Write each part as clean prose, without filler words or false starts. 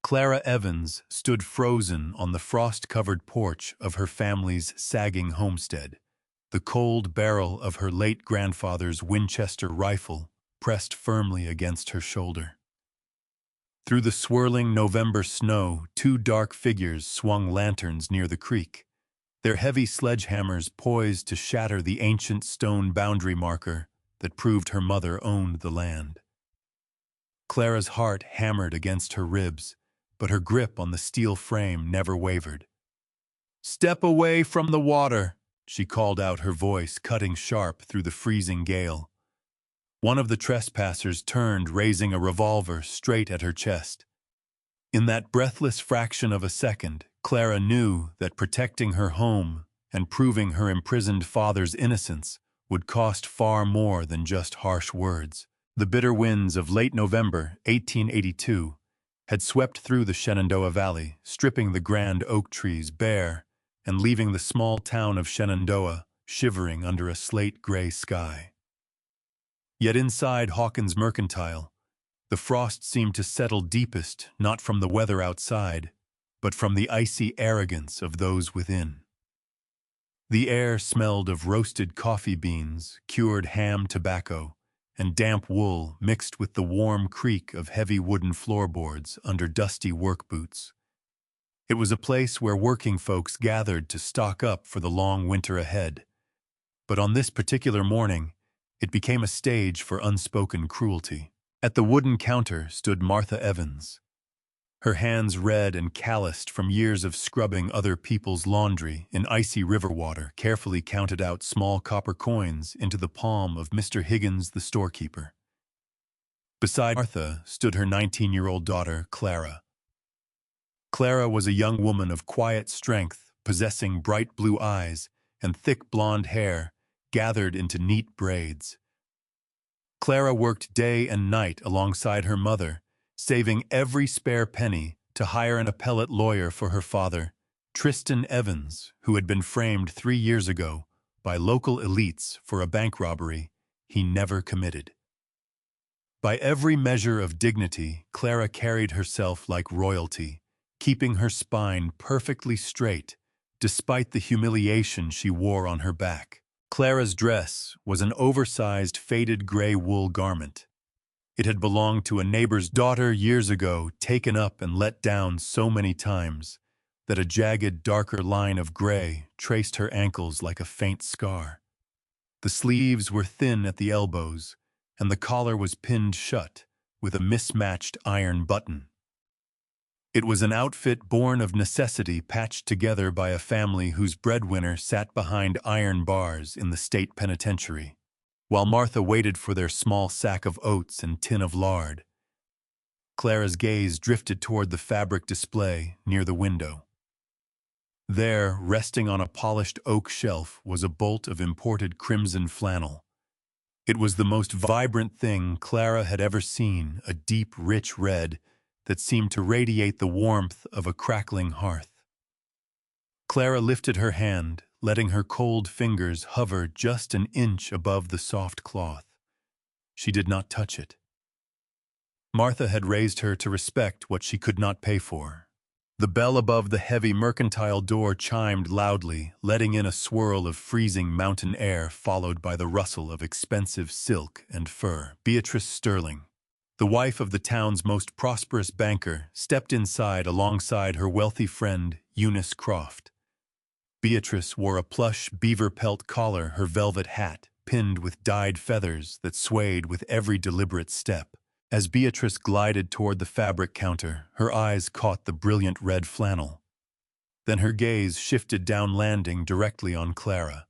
Clara Evans stood frozen on the frost-covered porch of her family's sagging homestead, the cold barrel of her late grandfather's Winchester rifle pressed firmly against her shoulder. Through the swirling November snow, two dark figures swung lanterns near the creek, their heavy sledgehammers poised to shatter the ancient stone boundary marker that proved her mother owned the land. Clara's heart hammered against her ribs, but her grip on the steel frame never wavered. "Step away from the water," she called out, her voice cutting sharp through the freezing gale. One of the trespassers turned, raising a revolver straight at her chest. In that breathless fraction of a second, Clara knew that protecting her home and proving her imprisoned father's innocence would cost far more than just harsh words. The bitter winds of late November 1882 had swept through the Shenandoah Valley, stripping the grand oak trees bare and leaving the small town of Shenandoah shivering under a slate-gray sky. Yet inside Hawkins Mercantile, the frost seemed to settle deepest not from the weather outside, but from the icy arrogance of those within. The air smelled of roasted coffee beans, cured ham tobacco, and damp wool mixed with the warm creak of heavy wooden floorboards under dusty work boots. It was a place where working folks gathered to stock up for the long winter ahead. But on this particular morning, it became a stage for unspoken cruelty. At the wooden counter stood Martha Evans, her hands red and calloused from years of scrubbing other people's laundry in icy river water, carefully counted out small copper coins into the palm of Mr. Higgins, the storekeeper. Beside Martha stood her 19-year-old daughter, Clara. Clara was a young woman of quiet strength, possessing bright blue eyes and thick blonde hair gathered into neat braids. Clara worked day and night alongside her mother, saving every spare penny to hire an appellate lawyer for her father, Tristan Evans, who had been framed 3 years ago by local elites for a bank robbery he never committed. By every measure of dignity, Clara carried herself like royalty, keeping her spine perfectly straight despite the humiliation she wore on her back. Clara's dress was an oversized faded gray wool garment. It had belonged to a neighbor's daughter years ago, taken up and let down so many times that a jagged, darker line of gray traced her ankles like a faint scar. The sleeves were thin at the elbows, and the collar was pinned shut with a mismatched iron button. It was an outfit born of necessity, patched together by a family whose breadwinner sat behind iron bars in the state penitentiary, while Martha waited for their small sack of oats and tin of lard. Clara's gaze drifted toward the fabric display near the window. There, resting on a polished oak shelf, was a bolt of imported crimson flannel. It was the most vibrant thing Clara had ever seen, a deep, rich red that seemed to radiate the warmth of a crackling hearth. Clara lifted her hand, letting her cold fingers hover just an inch above the soft cloth. She did not touch it. Martha had raised her to respect what she could not pay for. The bell above the heavy mercantile door chimed loudly, letting in a swirl of freezing mountain air followed by the rustle of expensive silk and fur. Beatrice Sterling, the wife of the town's most prosperous banker, stepped inside alongside her wealthy friend, Eunice Croft. Beatrice wore a plush beaver pelt collar, her velvet hat pinned with dyed feathers that swayed with every deliberate step. As Beatrice glided toward the fabric counter, her eyes caught the brilliant red flannel. Then her gaze shifted down, landing directly on Clara.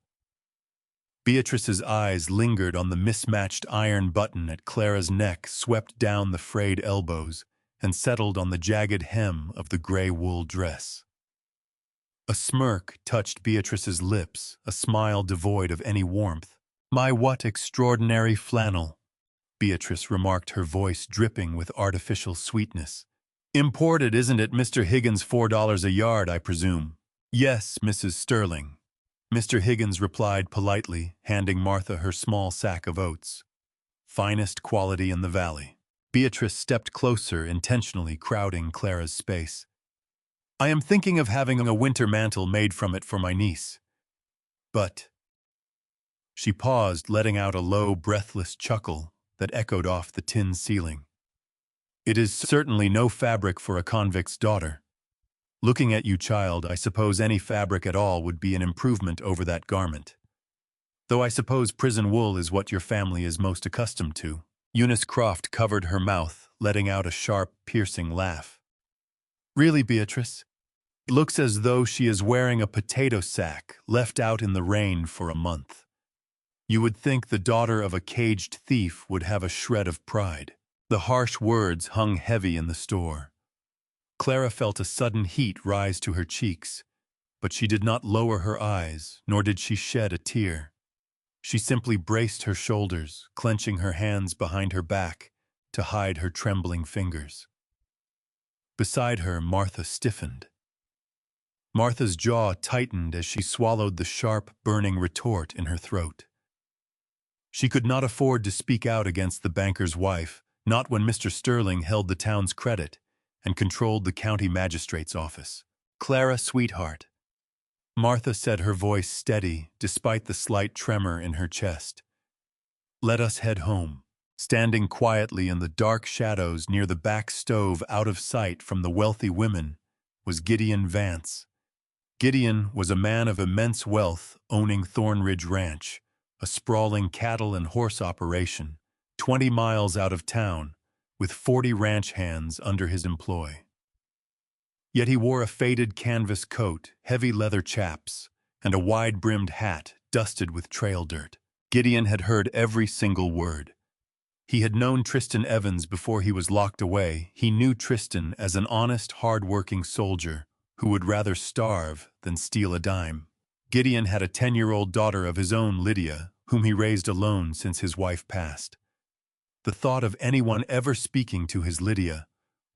Beatrice's eyes lingered on the mismatched iron button at Clara's neck, swept down the frayed elbows, and settled on the jagged hem of the gray wool dress. A smirk touched Beatrice's lips, a smile devoid of any warmth. "My, what extraordinary flannel," Beatrice remarked, her voice dripping with artificial sweetness. "Imported, isn't it, Mr. Higgins? $4 a yard, I presume." "Yes, Mrs. Sterling," Mr. Higgins replied politely, handing Martha her small sack of oats. "Finest quality in the valley." Beatrice stepped closer, intentionally crowding Clara's space. "I am thinking of having a winter mantle made from it for my niece. But—" She paused, letting out a low, breathless chuckle that echoed off the tin ceiling. "It is certainly no fabric for a convict's daughter. Looking at you, child, I suppose any fabric at all would be an improvement over that garment. Though I suppose prison wool is what your family is most accustomed to." Eunice Croft covered her mouth, letting out a sharp, piercing laugh. "Really, Beatrice? It looks as though she is wearing a potato sack left out in the rain for a month. You would think the daughter of a caged thief would have a shred of pride." The harsh words hung heavy in the store. Clara felt a sudden heat rise to her cheeks, but she did not lower her eyes, nor did she shed a tear. She simply braced her shoulders, clenching her hands behind her back to hide her trembling fingers. Beside her, Martha stiffened. Martha's jaw tightened as she swallowed the sharp, burning retort in her throat. She could not afford to speak out against the banker's wife, not when Mr. Sterling held the town's credit and controlled the county magistrate's office. "Clara, sweetheart." Martha said, her voice steady despite the slight tremor in her chest. "Let us head home." Standing quietly in the dark shadows near the back stove out of sight from the wealthy women was Gideon Vance. Gideon was a man of immense wealth owning Thornridge Ranch, a sprawling cattle and horse operation, 20 miles out of town, with 40 ranch hands under his employ. Yet he wore a faded canvas coat, heavy leather chaps, and a wide-brimmed hat dusted with trail dirt. Gideon had heard every single word. He had known Tristan Evans before he was locked away. He knew Tristan as an honest, hard-working soldier who would rather starve than steal a dime. Gideon had a 10-year-old daughter of his own, Lydia, whom he raised alone since his wife passed. The thought of anyone ever speaking to his Lydia,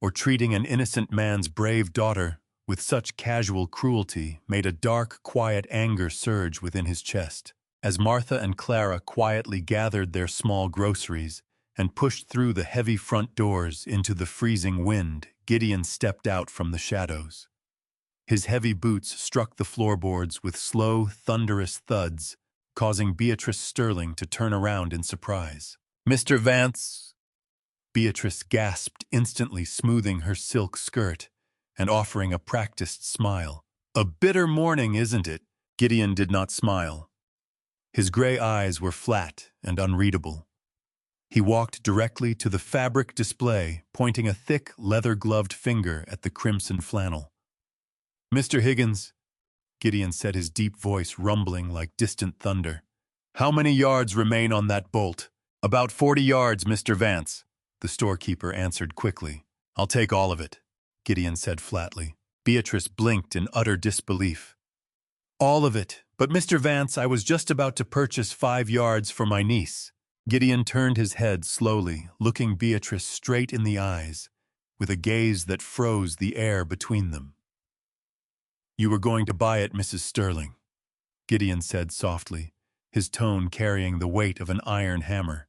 or treating an innocent man's brave daughter with such casual cruelty, made a dark, quiet anger surge within his chest. As Martha and Clara quietly gathered their small groceries and pushed through the heavy front doors into the freezing wind, Gideon stepped out from the shadows. His heavy boots struck the floorboards with slow, thunderous thuds, causing Beatrice Sterling to turn around in surprise. "Mr. Vance!" Beatrice gasped, instantly smoothing her silk skirt and offering a practiced smile. "A bitter morning, isn't it?" Gideon did not smile. His gray eyes were flat and unreadable. He walked directly to the fabric display, pointing a thick, leather-gloved finger at the crimson flannel. "Mr. Higgins," Gideon said, his deep voice rumbling like distant thunder, "how many yards remain on that bolt?" "About 40 yards, Mr. Vance," the storekeeper answered quickly. "I'll take all of it," Gideon said flatly. Beatrice blinked in utter disbelief. "All of it? But Mr. Vance, I was just about to purchase 5 yards for my niece." Gideon turned his head slowly, looking Beatrice straight in the eyes, with a gaze that froze the air between them. "You were going to buy it, Mrs. Sterling," Gideon said softly, his tone carrying the weight of an iron hammer.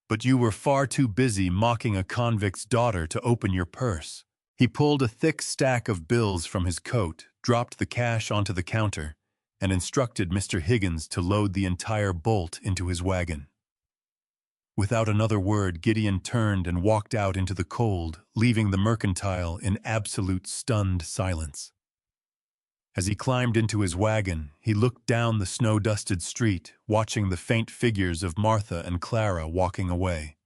"But you were far too busy mocking a convict's daughter to open your purse." He pulled a thick stack of bills from his coat, dropped the cash onto the counter, and instructed Mr. Higgins to load the entire bolt into his wagon. Without another word, Gideon turned and walked out into the cold, leaving the mercantile in absolute stunned silence. As he climbed into his wagon, he looked down the snow-dusted street, watching the faint figures of Martha and Clara walking away.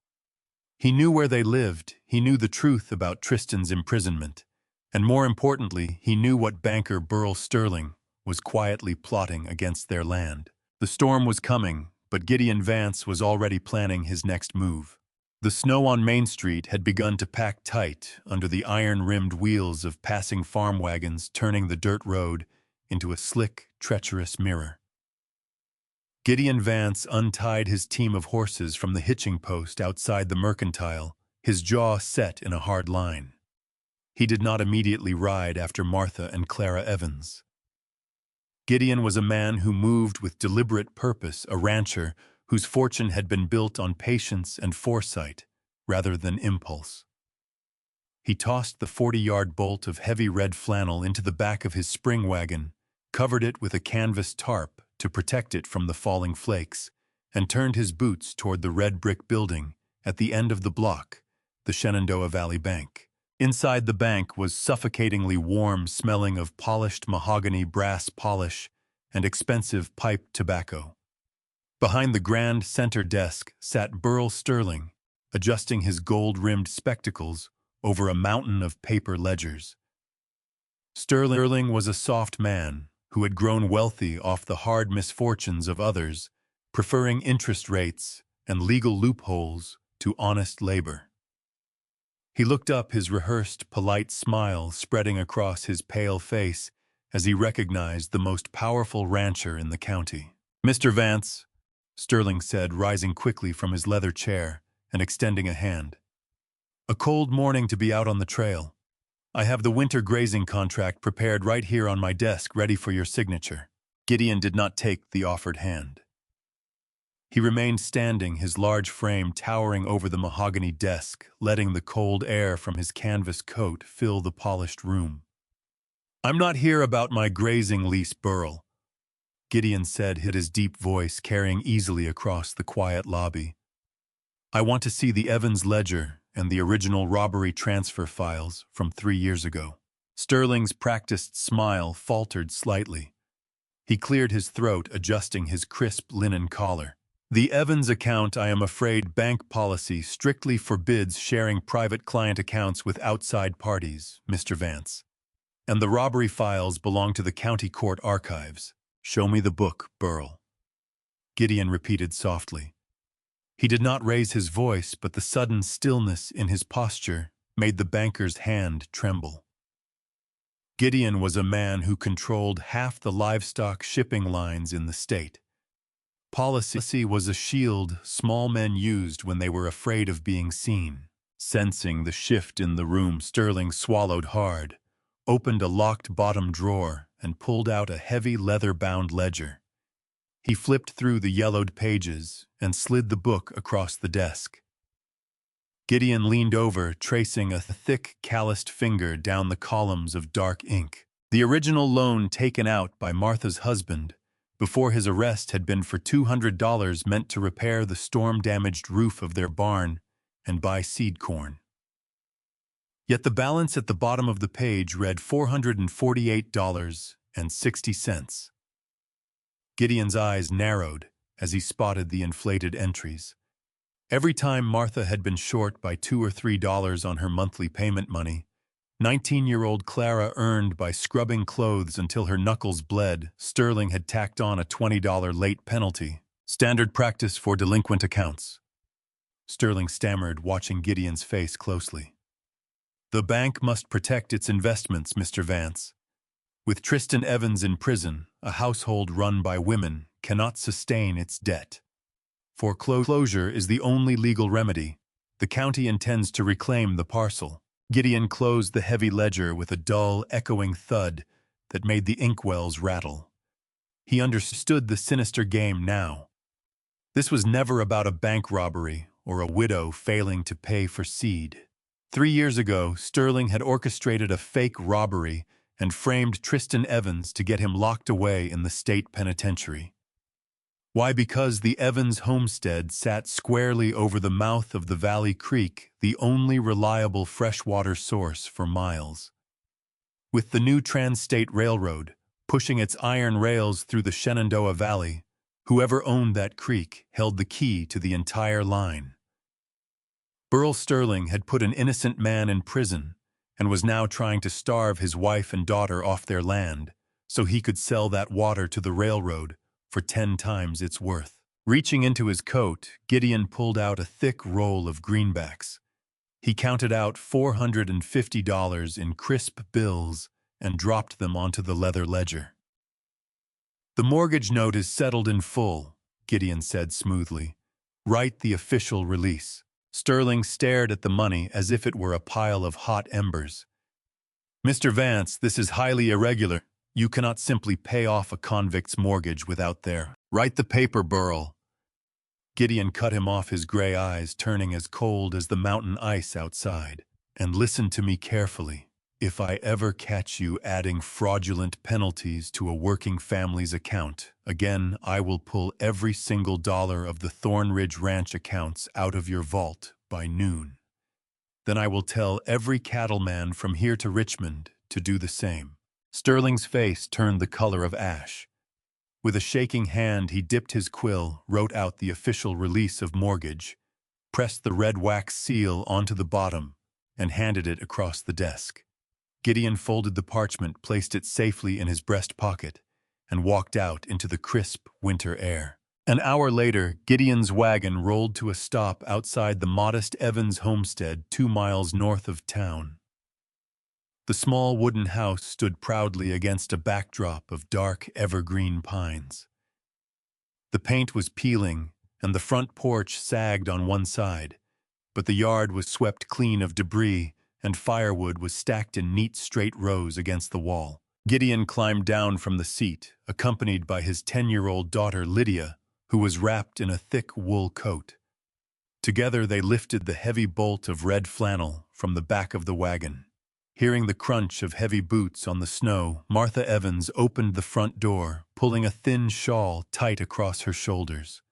He knew where they lived, he knew the truth about Tristan's imprisonment, and more importantly, he knew what banker Burl Sterling was quietly plotting against their land. The storm was coming, but Gideon Vance was already planning his next move. The snow on Main Street had begun to pack tight under the iron-rimmed wheels of passing farm wagons, turning the dirt road into a slick, treacherous mirror. Gideon Vance untied his team of horses from the hitching post outside the mercantile, his jaw set in a hard line. He did not immediately ride after Martha and Clara Evans. Gideon was a man who moved with deliberate purpose, a rancher whose fortune had been built on patience and foresight, rather than impulse. He tossed the 40-yard bolt of heavy red flannel into the back of his spring wagon, covered it with a canvas tarp to protect it from the falling flakes, and turned his boots toward the red brick building at the end of the block, the Shenandoah Valley Bank. Inside the bank was suffocatingly warm, smelling of polished mahogany, brass polish, and expensive pipe tobacco. Behind the grand center desk sat Burl Sterling, adjusting his gold-rimmed spectacles over a mountain of paper ledgers. Sterling was a soft man who had grown wealthy off the hard misfortunes of others, preferring interest rates and legal loopholes to honest labor. He looked up, his rehearsed, polite smile spreading across his pale face as he recognized the most powerful rancher in the county. "Mr. Vance," Sterling said, rising quickly from his leather chair and extending a hand. "A cold morning to be out on the trail. I have the winter grazing contract prepared right here on my desk, ready for your signature." Gideon did not take the offered hand. He remained standing, his large frame towering over the mahogany desk, letting the cold air from his canvas coat fill the polished room. "I'm not here about my grazing lease, Burl," Gideon said, his deep voice carrying easily across the quiet lobby. "I want to see the Evans ledger and the original robbery transfer files from 3 years ago." Sterling's practiced smile faltered slightly. He cleared his throat, adjusting his crisp linen collar. "The Evans account, I am afraid bank policy strictly forbids sharing private client accounts with outside parties, Mr. Vance. And the robbery files belong to the county court archives. Show me the book, Burl," Gideon repeated softly. He did not raise his voice, but the sudden stillness in his posture made the banker's hand tremble. Gideon was a man who controlled half the livestock shipping lines in the state. Policy was a shield small men used when they were afraid of being seen. Sensing the shift in the room, Sterling swallowed hard, opened a locked bottom drawer, and pulled out a heavy leather-bound ledger. He flipped through the yellowed pages and slid the book across the desk. Gideon leaned over, tracing a thick, calloused finger down the columns of dark ink. The original loan taken out by Martha's husband before his arrest had been for $200, meant to repair the storm-damaged roof of their barn and buy seed corn. Yet the balance at the bottom of the page read $448.60. Gideon's eyes narrowed as he spotted the inflated entries. Every time Martha had been short by $2 or $3 on her monthly payment money, 19-year-old Clara earned by scrubbing clothes until her knuckles bled, Sterling had tacked on a $20 late penalty. "Standard practice for delinquent accounts," Sterling stammered, watching Gideon's face closely. "The bank must protect its investments, Mr. Vance. With Tristan Evans in prison, a household run by women cannot sustain its debt. Foreclosure is the only legal remedy. The county intends to reclaim the parcel." Gideon closed the heavy ledger with a dull, echoing thud that made the inkwells rattle. He understood the sinister game now. This was never about a bank robbery or a widow failing to pay for seed. 3 years ago, Sterling had orchestrated a fake robbery and framed Tristan Evans to get him locked away in the state penitentiary. Why? Because the Evans homestead sat squarely over the mouth of the Valley Creek, the only reliable freshwater source for miles. With the new Trans-State Railroad pushing its iron rails through the Shenandoah Valley, whoever owned that creek held the key to the entire line. Burl Sterling had put an innocent man in prison and was now trying to starve his wife and daughter off their land so he could sell that water to the railroad for 10 times its worth. Reaching into his coat, Gideon pulled out a thick roll of greenbacks. He counted out $450 in crisp bills and dropped them onto the leather ledger. "The mortgage note is settled in full," Gideon said smoothly. "Write the official release." Sterling stared at the money as if it were a pile of hot embers. "Mr. Vance, this is highly irregular. You cannot simply pay off a convict's mortgage without their..." "Write the paper, Burl." Gideon cut him off, his gray eyes turning as cold as the mountain ice outside. And listen to me carefully. If I ever catch you adding fraudulent penalties to a working family's account, again, I will pull every single dollar of the Thornridge Ranch accounts out of your vault by noon. Then I will tell every cattleman from here to Richmond to do the same. Sterling's face turned the color of ash. With a shaking hand, he dipped his quill, wrote out the official release of mortgage, pressed the red wax seal onto the bottom, and handed it across the desk. Gideon folded the parchment, placed it safely in his breast pocket, and walked out into the crisp winter air. An hour later, Gideon's wagon rolled to a stop outside the modest Evans homestead 2 miles north of town. The small wooden house stood proudly against a backdrop of dark evergreen pines. The paint was peeling, and the front porch sagged on one side, but the yard was swept clean of debris, and firewood was stacked in neat straight rows against the wall. Gideon climbed down from the seat, accompanied by his 10-year-old daughter Lydia, who was wrapped in a thick wool coat. Together they lifted the heavy bolt of red flannel from the back of the wagon. Hearing the crunch of heavy boots on the snow, Martha Evans opened the front door, pulling a thin shawl tight across her shoulders.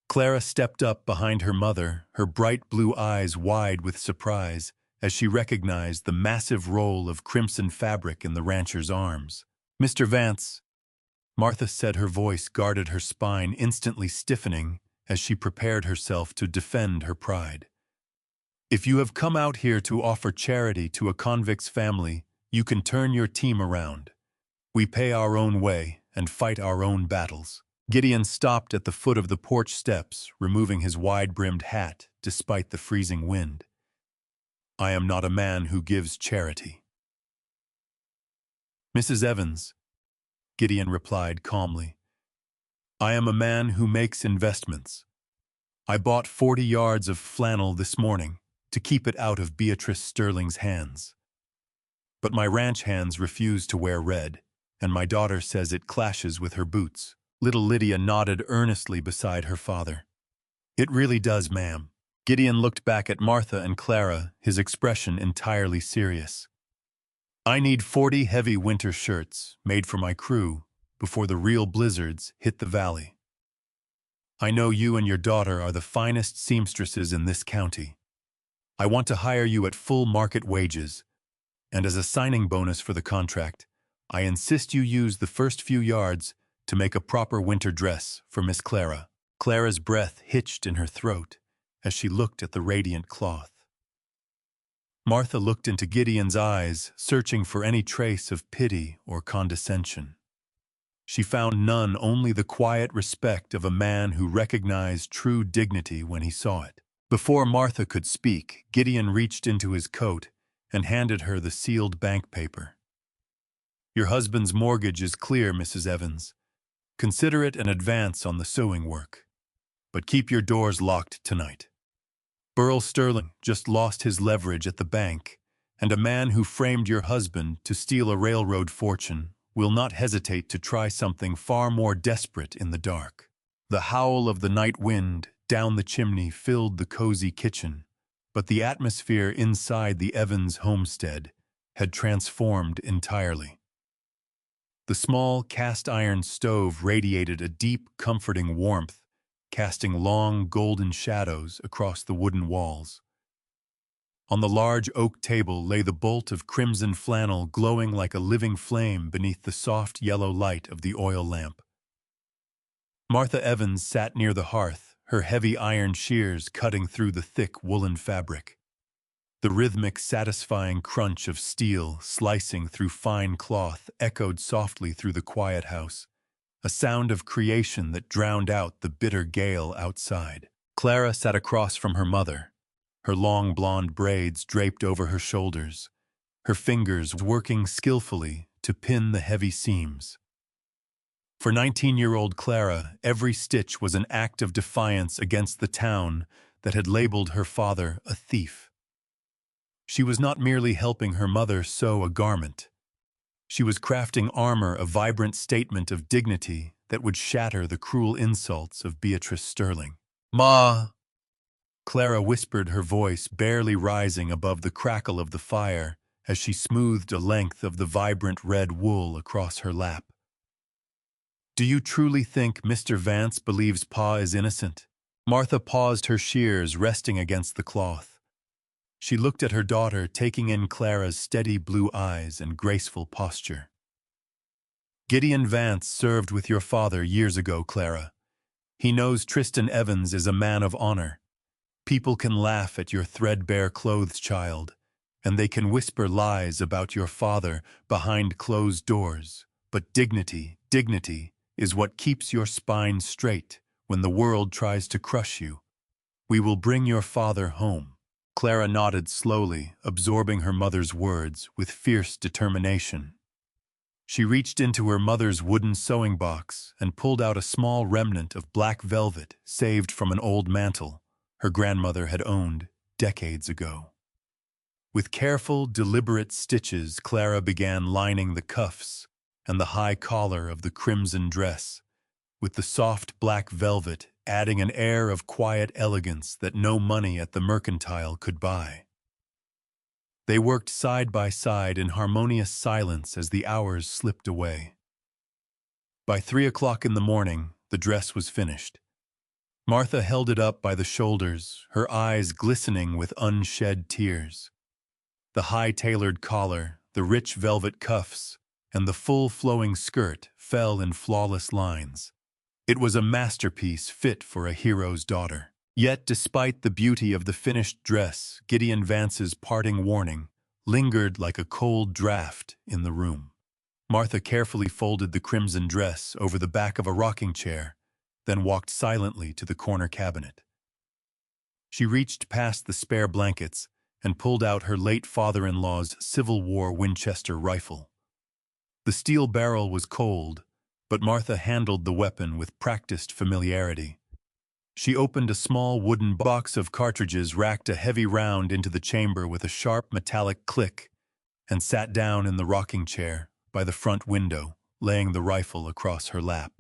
Clara stepped up behind her mother, her bright blue eyes wide with surprise, as she recognized the massive roll of crimson fabric in the rancher's arms. "Mr. Vance," Martha said, her voice guarded her spine, instantly stiffening as she prepared herself to defend her pride. "If you have come out here to offer charity to a convict's family, you can turn your team around. We pay our own way and fight our own battles." Gideon stopped at the foot of the porch steps, removing his wide-brimmed hat despite the freezing wind. "I am not a man who gives charity." "Mrs. Evans," Gideon replied calmly, "I am a man who makes investments. I bought 40 yards of flannel this morning to keep it out of Beatrice Sterling's hands. But my ranch hands refuse to wear red, and my daughter says it clashes with her boots." Little Lydia nodded earnestly beside her father. "It really does, ma'am." Gideon looked back at Martha and Clara, his expression entirely serious. "I need 40 heavy winter shirts made for my crew before the real blizzards hit the valley. I know you and your daughter are the finest seamstresses in this county. I want to hire you at full market wages, and as a signing bonus for the contract, I insist you use the first few yards to make a proper winter dress for Miss Clara." Clara's breath hitched in her throat as she looked at the radiant cloth. Martha looked into Gideon's eyes, searching for any trace of pity or condescension. She found none, only the quiet respect of a man who recognized true dignity when he saw it. Before Martha could speak, Gideon reached into his coat and handed her the sealed bank paper. "Your husband's mortgage is clear, Mrs. Evans. Consider it an advance on the sewing work. But keep your doors locked tonight. Burl Sterling just lost his leverage at the bank, and a man who framed your husband to steal a railroad fortune will not hesitate to try something far more desperate in the dark." The howl of the night wind down the chimney filled the cozy kitchen, but the atmosphere inside the Evans homestead had transformed entirely. The small cast-iron stove radiated a deep, comforting warmth, casting long, golden shadows across the wooden walls. On the large oak table lay the bolt of crimson flannel glowing like a living flame beneath the soft yellow light of the oil lamp. Martha Evans sat near the hearth, her heavy iron shears cutting through the thick woolen fabric. The rhythmic, satisfying crunch of steel slicing through fine cloth echoed softly through the quiet house, a sound of creation that drowned out the bitter gale outside. Clara sat across from her mother, her long blonde braids draped over her shoulders, her fingers working skillfully to pin the heavy seams. For 19-year-old Clara, every stitch was an act of defiance against the town that had labeled her father a thief. She was not merely helping her mother sew a garment. She was crafting armor, a vibrant statement of dignity that would shatter the cruel insults of Beatrice Sterling. Ma! Clara whispered, her voice barely rising above the crackle of the fire as she smoothed a length of the vibrant red wool across her lap. Do you truly think Mr. Vance believes Pa is innocent? Martha paused, her shears resting against the cloth. She looked at her daughter, taking in Clara's steady blue eyes and graceful posture. Gideon Vance served with your father years ago, Clara. He knows Tristan Evans is a man of honor. People can laugh at your threadbare clothes, child, and they can whisper lies about your father behind closed doors. But dignity, is what keeps your spine straight when the world tries to crush you. We will bring your father home. Clara nodded slowly, absorbing her mother's words with fierce determination. She reached into her mother's wooden sewing box and pulled out a small remnant of black velvet saved from an old mantle her grandmother had owned decades ago. With careful, deliberate stitches, Clara began lining the cuffs and the high collar of the crimson dress, with the soft black velvet adding an air of quiet elegance that no money at the mercantile could buy. They worked side by side in harmonious silence as the hours slipped away. By 3 o'clock in the morning, the dress was finished. Martha held it up by the shoulders, her eyes glistening with unshed tears. The high-tailored collar, the rich velvet cuffs, and the full flowing skirt fell in flawless lines. It was a masterpiece fit for a hero's daughter. Yet, despite the beauty of the finished dress, Gideon Vance's parting warning lingered like a cold draft in the room. Martha carefully folded the crimson dress over the back of a rocking chair, then walked silently to the corner cabinet. She reached past the spare blankets and pulled out her late father-in-law's Civil War Winchester rifle. The steel barrel was cold, but Martha handled the weapon with practiced familiarity. She opened a small wooden box of cartridges, racked a heavy round into the chamber with a sharp metallic click, and sat down in the rocking chair by the front window, laying the rifle across her lap.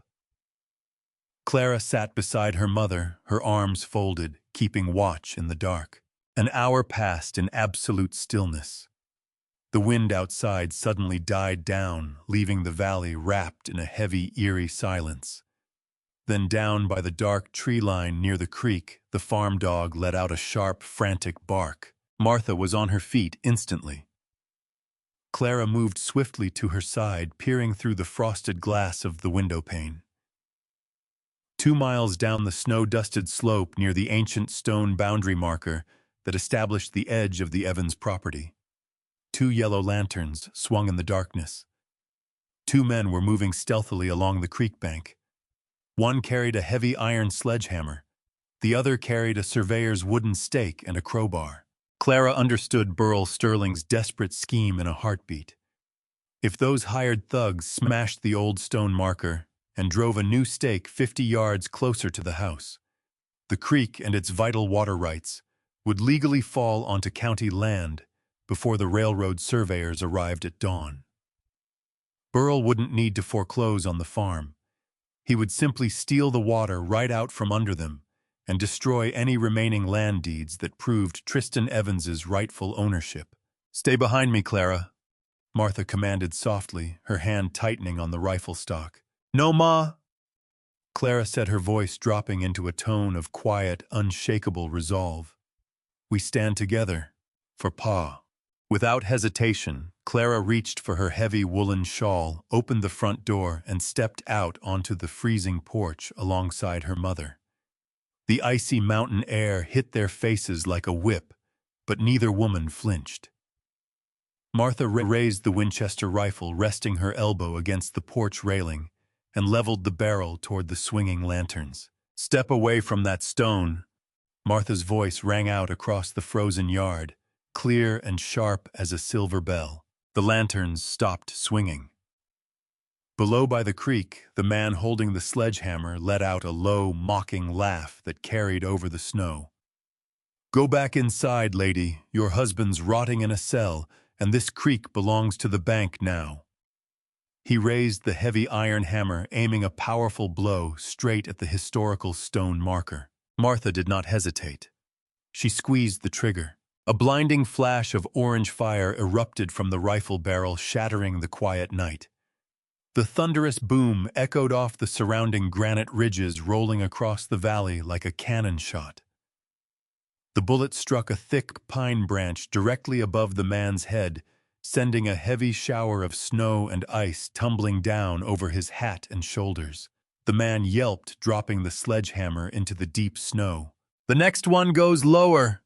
Clara sat beside her mother, her arms folded, keeping watch in the dark. An hour passed in absolute stillness. The wind outside suddenly died down, leaving the valley wrapped in a heavy, eerie silence. Then down by the dark tree line near the creek, the farm dog let out a sharp, frantic bark. Martha was on her feet instantly. Clara moved swiftly to her side, peering through the frosted glass of the window pane. 2 miles down the snow-dusted slope near the ancient stone boundary marker that established the edge of the Evans property, 2 yellow lanterns swung in the darkness. 2 men were moving stealthily along the creek bank. One carried a heavy iron sledgehammer. The other carried a surveyor's wooden stake and a crowbar. Clara understood Burl Sterling's desperate scheme in a heartbeat. If those hired thugs smashed the old stone marker and drove a new stake 50 yards closer to the house, the creek and its vital water rights would legally fall onto county land before the railroad surveyors arrived at dawn. Burl wouldn't need to foreclose on the farm. He would simply steal the water right out from under them and destroy any remaining land deeds that proved Tristan Evans's rightful ownership. "Stay behind me, Clara," Martha commanded softly, her hand tightening on the rifle stock. "No, Ma," Clara said, her voice dropping into a tone of quiet, unshakable resolve. "We stand together, for Pa." Without hesitation, Clara reached for her heavy woolen shawl, opened the front door, and stepped out onto the freezing porch alongside her mother. The icy mountain air hit their faces like a whip, but neither woman flinched. Martha raised the Winchester rifle, resting her elbow against the porch railing, and leveled the barrel toward the swinging lanterns. "Step away from that stone," Martha's voice rang out across the frozen yard, clear and sharp as a silver bell. The lanterns stopped swinging. Below by the creek, the man holding the sledgehammer let out a low, mocking laugh that carried over the snow. "Go back inside, lady. Your husband's rotting in a cell, and this creek belongs to the bank now." He raised the heavy iron hammer, aiming a powerful blow straight at the historical stone marker. Martha did not hesitate. She squeezed the trigger. A blinding flash of orange fire erupted from the rifle barrel, shattering the quiet night. The thunderous boom echoed off the surrounding granite ridges, rolling across the valley like a cannon shot. The bullet struck a thick pine branch directly above the man's head, sending a heavy shower of snow and ice tumbling down over his hat and shoulders. The man yelped, dropping the sledgehammer into the deep snow. "The next one goes lower!"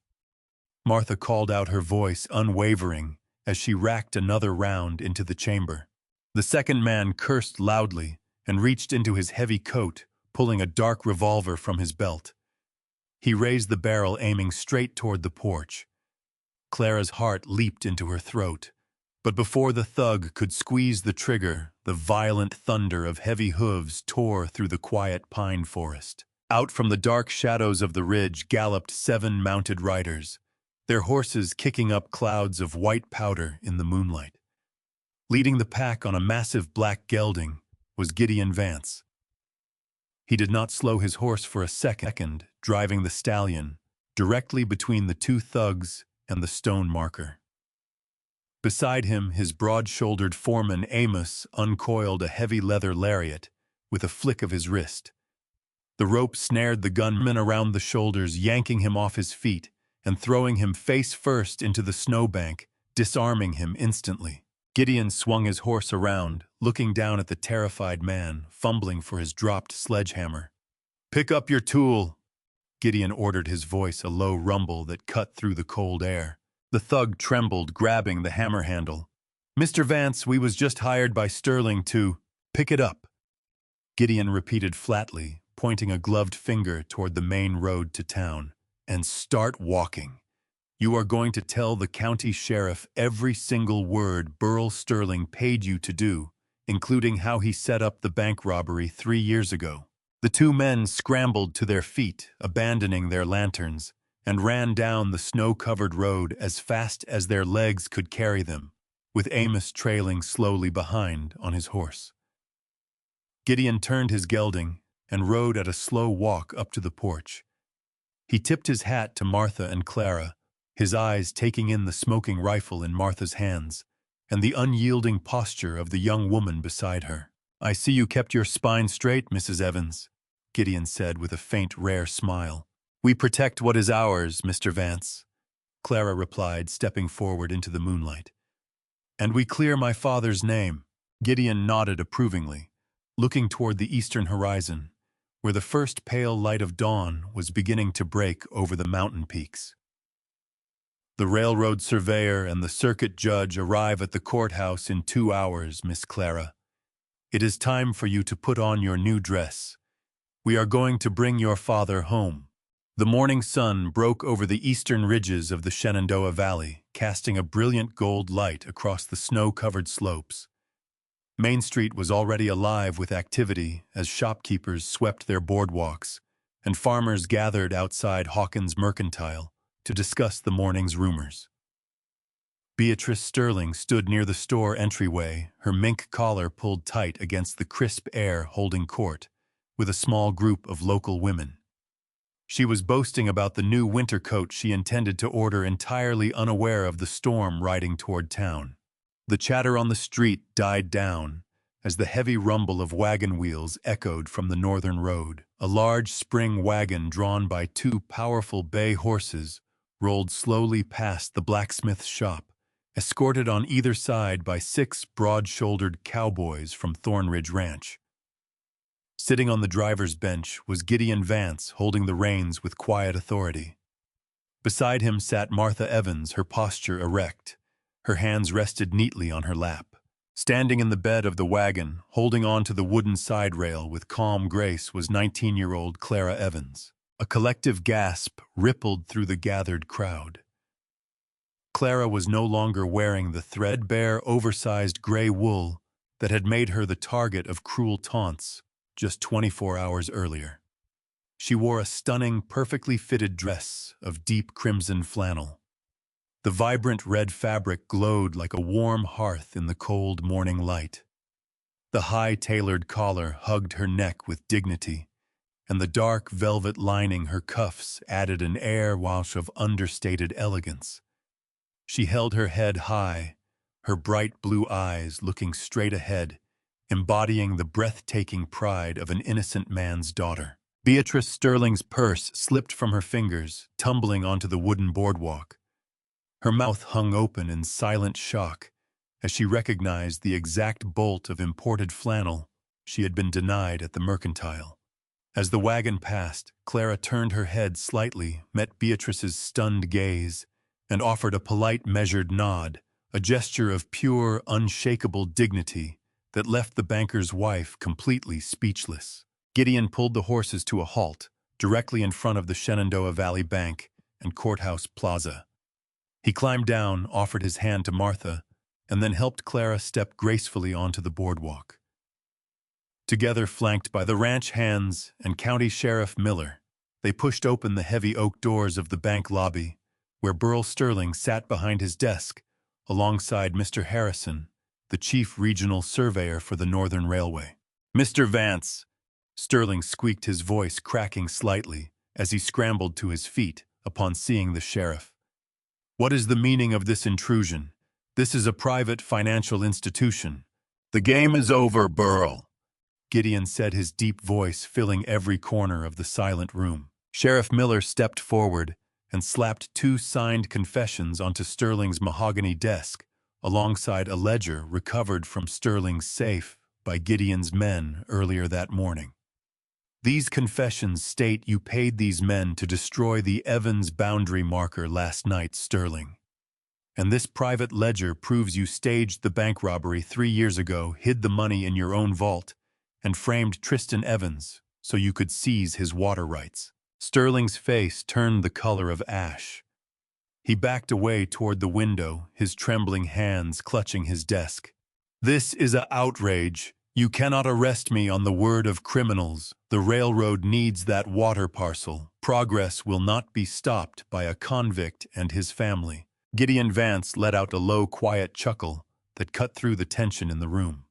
Martha called out, her voice unwavering, as she racked another round into the chamber. The second man cursed loudly and reached into his heavy coat, pulling a dark revolver from his belt. He raised the barrel, aiming straight toward the porch. Clara's heart leaped into her throat, but before the thug could squeeze the trigger, the violent thunder of heavy hooves tore through the quiet pine forest. Out from the dark shadows of the ridge galloped 7 mounted riders, their horses kicking up clouds of white powder in the moonlight. Leading the pack on a massive black gelding was Gideon Vance. He did not slow his horse for a second, driving the stallion directly between the 2 thugs and the stone marker. Beside him, his broad-shouldered foreman Amos uncoiled a heavy leather lariat with a flick of his wrist. The rope snared the gunman around the shoulders, yanking him off his feet and throwing him face first into the snowbank, disarming him instantly. Gideon swung his horse around, looking down at the terrified man, fumbling for his dropped sledgehammer. "Pick up your tool," Gideon ordered, his voice a low rumble that cut through the cold air. The thug trembled, grabbing the hammer handle. "Mr. Vance, we was just hired by Sterling to pick it up," Gideon repeated flatly, pointing a gloved finger toward the main road to town. "And start walking. You are going to tell the county sheriff every single word Burl Sterling paid you to do, including how he set up the bank robbery 3 years ago." The 2 men scrambled to their feet, abandoning their lanterns, and ran down the snow-covered road as fast as their legs could carry them, with Amos trailing slowly behind on his horse. Gideon turned his gelding and rode at a slow walk up to the porch. He tipped his hat to Martha and Clara, his eyes taking in the smoking rifle in Martha's hands and the unyielding posture of the young woman beside her. "I see you kept your spine straight, Mrs. Evans," Gideon said with a faint, rare smile. "We protect what is ours, Mr. Vance," Clara replied, stepping forward into the moonlight. "And we clear my father's name." Gideon nodded approvingly, looking toward the eastern horizon, where the first pale light of dawn was beginning to break over the mountain peaks. "The railroad surveyor and the circuit judge arrive at the courthouse in 2 hours, Miss Clara. It is time for you to put on your new dress. We are going to bring your father home." The morning sun broke over the eastern ridges of the Shenandoah Valley, casting a brilliant gold light across the snow-covered slopes. Main Street was already alive with activity as shopkeepers swept their boardwalks and farmers gathered outside Hawkins Mercantile to discuss the morning's rumors. Beatrice Sterling stood near the store entryway, her mink collar pulled tight against the crisp air, holding court with a small group of local women. She was boasting about the new winter coat she intended to order, entirely unaware of the storm riding toward town. The chatter on the street died down as the heavy rumble of wagon wheels echoed from the northern road. A large spring wagon drawn by 2 powerful bay horses rolled slowly past the blacksmith's shop, escorted on either side by 6 broad-shouldered cowboys from Thornridge Ranch. Sitting on the driver's bench was Gideon Vance, holding the reins with quiet authority. Beside him sat Martha Evans, her posture erect, her hands rested neatly on her lap. Standing in the bed of the wagon, holding on to the wooden side rail with calm grace, was 19-year-old Clara Evans. A collective gasp rippled through the gathered crowd. Clara was no longer wearing the threadbare, oversized gray wool that had made her the target of cruel taunts just 24 hours earlier. She wore a stunning, perfectly fitted dress of deep crimson flannel. The vibrant red fabric glowed like a warm hearth in the cold morning light. The high tailored collar hugged her neck with dignity, and the dark velvet lining her cuffs added an air wash of understated elegance. She held her head high, her bright blue eyes looking straight ahead, embodying the breathtaking pride of an innocent man's daughter. Beatrice Sterling's purse slipped from her fingers, tumbling onto the wooden boardwalk. Her mouth hung open in silent shock as she recognized the exact bolt of imported flannel she had been denied at the mercantile. As the wagon passed, Clara turned her head slightly, met Beatrice's stunned gaze, and offered a polite, measured nod, a gesture of pure, unshakable dignity that left the banker's wife completely speechless. Gideon pulled the horses to a halt, directly in front of the Shenandoah Valley Bank and Courthouse Plaza. He climbed down, offered his hand to Martha, and then helped Clara step gracefully onto the boardwalk. Together, flanked by the ranch hands and County Sheriff Miller, they pushed open the heavy oak doors of the bank lobby, where Burl Sterling sat behind his desk, alongside Mr. Harrison, the chief regional surveyor for the Northern Railway. "Mr. Vance," Sterling squeaked, his voice cracking slightly as he scrambled to his feet upon seeing the sheriff. "What is the meaning of this intrusion? This is a private financial institution." "The game is over, Burl," Gideon said, his deep voice filling every corner of the silent room. Sheriff Miller stepped forward and slapped 2 signed confessions onto Sterling's mahogany desk, alongside a ledger recovered from Sterling's safe by Gideon's men earlier that morning. "These confessions state you paid these men to destroy the Evans boundary marker last night, Sterling. And this private ledger proves you staged the bank robbery 3 years ago, hid the money in your own vault, and framed Tristan Evans so you could seize his water rights." Sterling's face turned the color of ash. He backed away toward the window, his trembling hands clutching his desk. "This is an outrage. You cannot arrest me on the word of criminals. The railroad needs that water parcel. Progress will not be stopped by a convict and his family." Gideon Vance let out a low, quiet chuckle that cut through the tension in the room.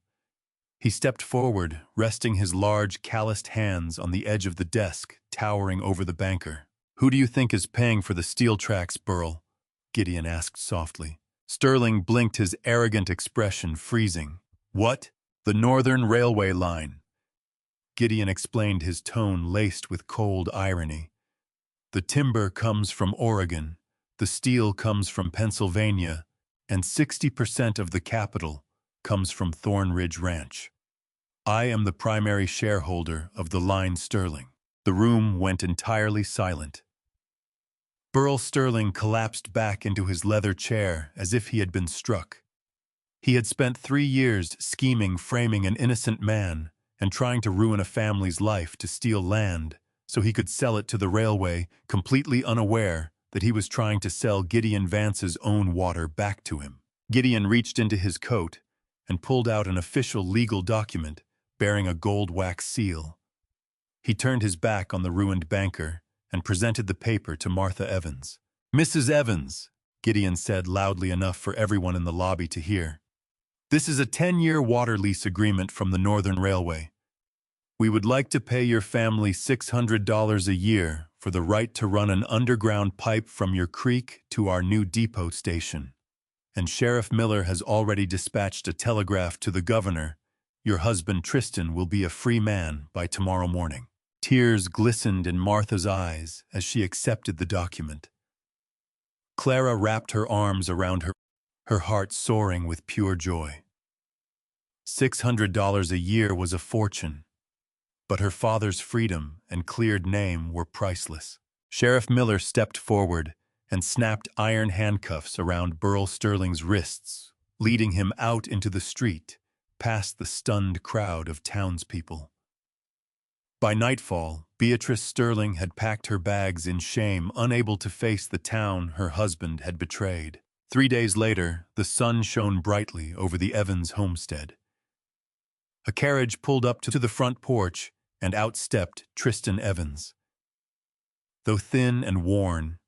He stepped forward, resting his large, calloused hands on the edge of the desk, towering over the banker. "Who do you think is paying for the steel tracks, Burl?" Gideon asked softly. Sterling blinked, his arrogant expression freezing. "What? The Northern Railway line." Gideon explained, his tone laced with cold irony. "The timber comes from Oregon, the steel comes from Pennsylvania, and 60% of the capital comes from Thorn Ridge Ranch. I am the primary shareholder of the line, Sterling." The room went entirely silent. Burl Sterling collapsed back into his leather chair as if he had been struck. He had spent 3 years scheming, framing an innocent man, and trying to ruin a family's life to steal land so he could sell it to the railway, completely unaware that he was trying to sell Gideon Vance's own water back to him. Gideon reached into his coat and pulled out an official legal document bearing a gold wax seal. He turned his back on the ruined banker and presented the paper to Martha Evans. "Mrs. Evans," Gideon said loudly enough for everyone in the lobby to hear, "this is a 10-year water lease agreement from the Northern Railway. We would like to pay your family $600 a year for the right to run an underground pipe from your creek to our new depot station. And Sheriff Miller has already dispatched a telegraph to the governor. Your husband Tristan will be a free man by tomorrow morning." Tears glistened in Martha's eyes as she accepted the document. Clara wrapped her arms around her heart soaring with pure joy. $600 a year was a fortune, but her father's freedom and cleared name were priceless. Sheriff Miller stepped forward and snapped iron handcuffs around Burl Sterling's wrists, leading him out into the street, past the stunned crowd of townspeople. By nightfall, Beatrice Sterling had packed her bags in shame, unable to face the town her husband had betrayed. 3 days later, the sun shone brightly over the Evans homestead. A carriage pulled up to the front porch, and out stepped Tristan Evans. Though thin and worn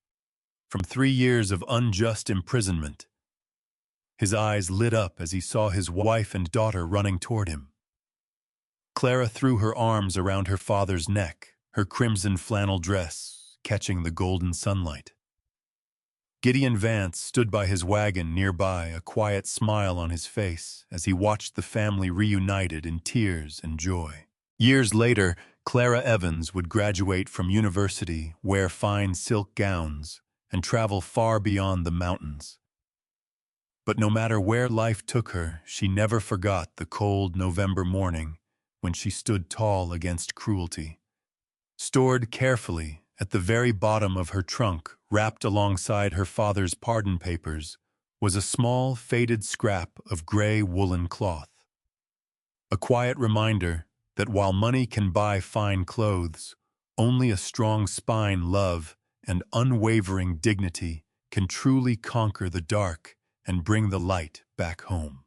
from 3 years of unjust imprisonment, his eyes lit up as he saw his wife and daughter running toward him. Clara threw her arms around her father's neck, her crimson flannel dress catching the golden sunlight. Gideon Vance stood by his wagon nearby, a quiet smile on his face as he watched the family reunited in tears and joy. Years later, Clara Evans would graduate from university, wear fine silk gowns, and travel far beyond the mountains. But no matter where life took her, she never forgot the cold November morning when she stood tall against cruelty. Stored carefully at the very bottom of her trunk, wrapped alongside her father's pardon papers, was a small, faded scrap of gray woolen cloth. A quiet reminder that while money can buy fine clothes, only a strong spine, love, and unwavering dignity can truly conquer the dark and bring the light back home.